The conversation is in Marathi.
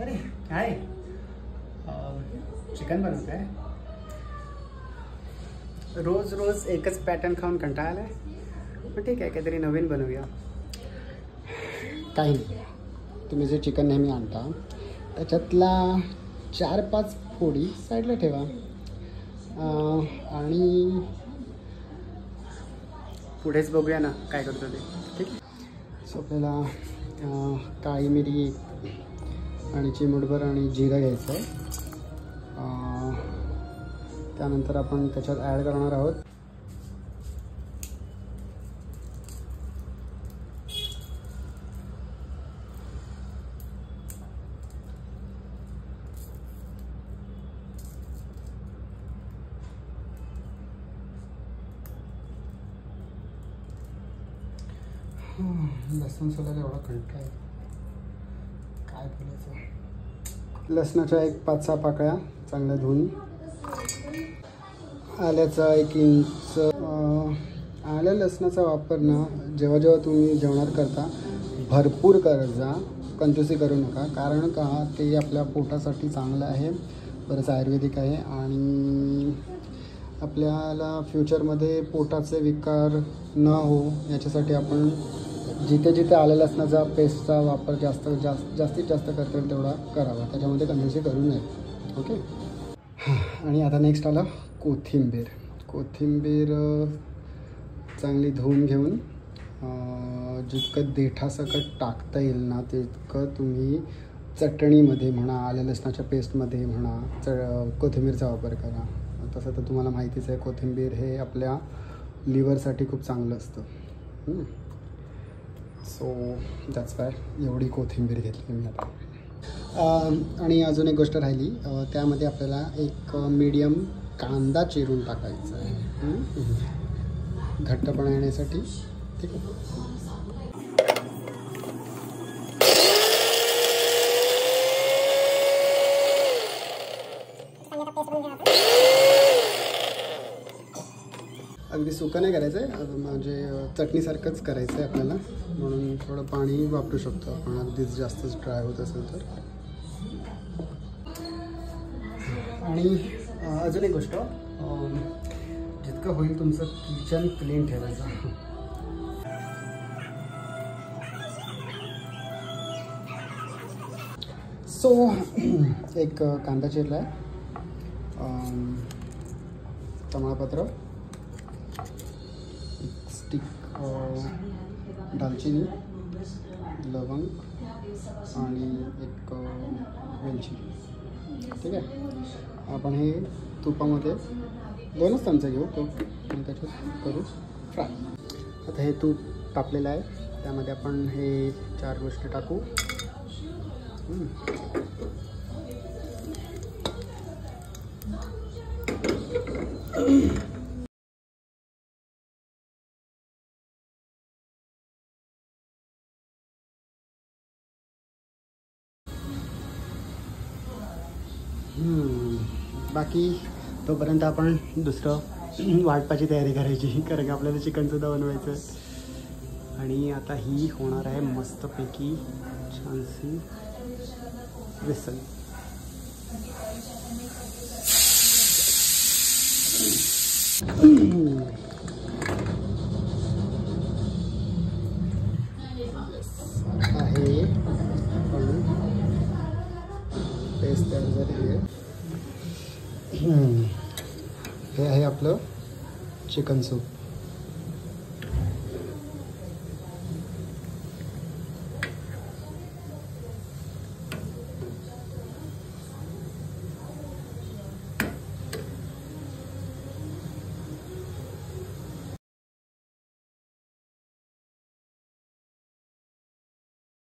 अरे काय चिकन बनवत आहे? रोज रोज एकच पॅटर्न खाऊन कंटाळा आलाय. पण ठीक आहे, काहीतरी नवीन बनवूया. काही नाही, तुम्ही जे चिकन नेहमी आणता त्याच्यातला 4-5 फोडी साईडला ठेवा आणि पुढेच बघूया ना काय करतो ते. ठीक आहे. सो आपल्याला काळी मिरी आणि चिमूटभर आणि जिरं घ्यायचं आहे. त्यानंतर आपण त्याच्यात ॲड करणार आहोत लसूण सोलायला एवढा कंटाळा आहे, काय बोलायचं. लसणाच्या 5-6 पाकळ्या चांगल्या धुवून, आल्याचा 1 इंच. आल्या लसणाचा वापर ना जेव्हा जेव्हा तुम्ही जेवणात करता भरपूर करत जा, कंजूसी करू नका. कारण का ते आपल्या पोटासाठी चांगलं आहे, बरंच आयुर्वेदिक आहे आणि आपल्याला फ्युचरमध्ये पोटाचे विकार न हो याच्यासाठी आपण जिथे जिथे आलं लसणाचा पेस्टचा वापर जास्तीत जास्त करता येईल तेवढा करावा. त्याच्यामध्ये कंजूसी करू नये. ओके. आणि आता नेक्स्ट आला कोथिंबीर. कोथिंबीर चांगली धुवून घेऊन जितकं देठासकट टाकता येईल ना तितकं तुम्ही चटणीमध्ये म्हणा, आलं लसणाच्या पेस्टमध्ये म्हणा कोथिंबीरचा वापर करा. तसं तर तुम्हाला माहितीच आहे, कोथिंबीर हे आपल्या लिव्हरसाठी खूप चांगलं असतं. सो दॅट्स वाय एवढी कोथिंबीर घेतली मी आता. आणि अजून एक गोष्ट राहिली, त्यामध्ये आपल्याला एक मीडियम कांदा चिरून टाकायचा आहे घट्टपणा येण्यासाठी. ठीक आहे. अगदी सुकं नाही करायचं आहे, म्हणजे चटणीसारखंच करायचं आहे आपल्याला, म्हणून थोडं पाणी वापरू शकतो आपण अगदीच जास्तच ड्राय होत असेल तर. आणि अजून एक गोष्ट, जितकं होईल तुमचं किचन क्लीन ठेवायचं. सो एक कांदा चिरला आहे, तमालपत्र, स्टिक दालचिनी, लवंग आणि एक वेलची. ठीक आहे. आपण हे तुपामध्ये 2च चमचे घेऊ तूप आणि त्याच्यात करू फ्राय. आता हे तूप तापलेलं आहे, त्यामध्ये आपण हे 4 गोष्टी टाकू. बाकी तोपर्यंत आपण दुसरं वाटपाची तयारी करायची, कारण की आपल्याला चिकनसुद्धा बनवायचं आहे. आणि आता ही होणार आहे मस्तपैकी छानशी विसल. आहे आपण पेस्ट तयार झाली आहे. हे आहे आपलं चिकन सूप.